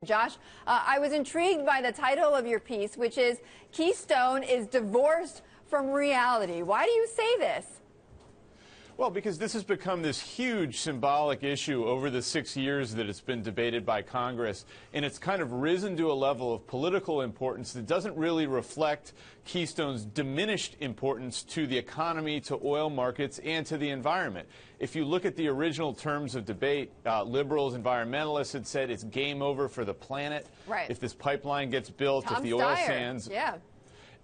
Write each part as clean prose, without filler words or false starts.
Josh, I was intrigued by the title of your piece, which is Keystone is Divorced from Reality. Why do you say this? Well, because this has become this huge symbolic issue over the 6 years that it's been debated by Congress, and it's kind of risen to a level of political importance that doesn't really reflect Keystone's diminished importance to the economy, to oil markets, and to the environment. If you look at the original terms of debate, liberals, environmentalists had said it's game over for the planet. Right. If this pipeline gets built, Tom if the oil Steyer. sands... Yeah.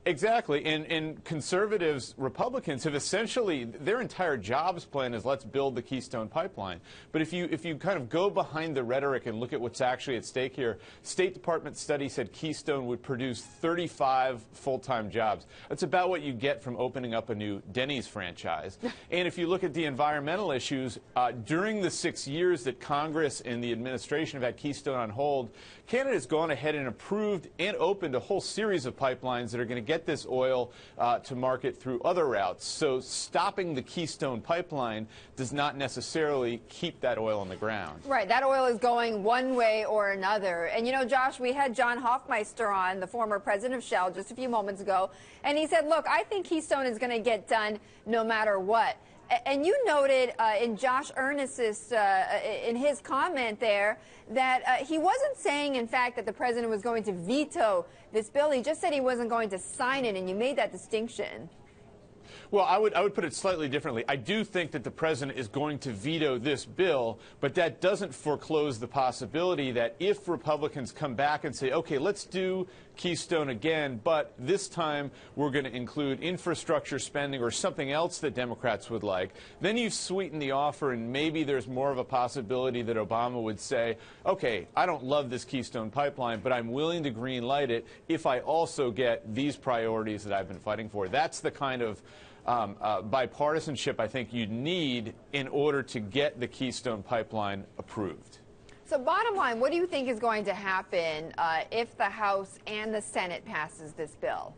Exactly, and conservatives, Republicans have essentially, their entire jobs plan is let's build the Keystone pipeline. But if you kind of go behind the rhetoric and look at what's actually at stake here, State Department study said Keystone would produce 35 full-time jobs. That's about what you get from opening up a new Denny's franchise. And if you look at the environmental issues, during the 6 years that Congress and the administration have had Keystone on hold, Canada's gone ahead and approved and opened a whole series of pipelines that are going to get this oil to market through other routes. So stopping the Keystone pipeline does not necessarily keep that oil on the ground. Right. That oil is going one way or another. And, you know, Josh, we had John Hofmeister on, the former president of Shell, just a few moments ago. And he said, look, I think Keystone is going to get done no matter what. And you noted in Josh Earnest's, in his comment there, that he wasn't saying, in fact, that the president was going to veto this bill. He just said he wasn't going to sign it, and you made that distinction. Well, I would put it slightly differently. I do think that the president is going to veto this bill, but that doesn't foreclose the possibility that if Republicans come back and say, okay, let's do Keystone again, but this time we're going to include infrastructure spending or something else that Democrats would like, then you've sweetened the offer, and maybe there's more of a possibility that Obama would say, okay, I don't love this Keystone pipeline, but I'm willing to green light it if I also get these priorities that I've been fighting for. That's the kind of bipartisanship I think you need in order to get the Keystone pipeline approved. So bottom line, what do you think is going to happen if the House and the Senate passes this bill?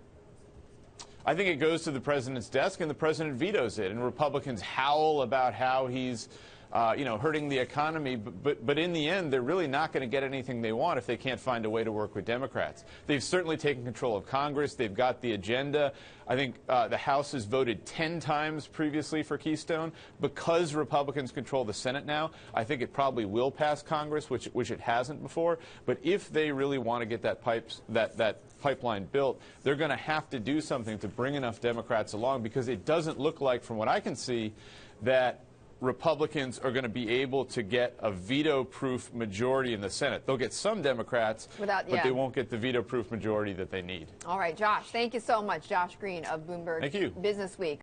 I think it goes to the president's desk and the president vetoes it, and Republicans howl about how he's hurting the economy, but in the end, they're really not going to get anything they want if they can't find a way to work with Democrats. They've certainly taken control of Congress. They've got the agenda. I think the House has voted 10 times previously for Keystone. Because Republicans control the Senate now, I think it probably will pass Congress, which it hasn't before. But if they really want to get that pipeline built, they're going to have to do something to bring enough Democrats along, because it doesn't look like, from what I can see, that Republicans are going to be able to get a veto-proof majority in the Senate. They'll get some Democrats, but they won't get the veto-proof majority that they need. All right, Josh, thank you so much. Josh Green of Bloomberg Thank you. Business Week.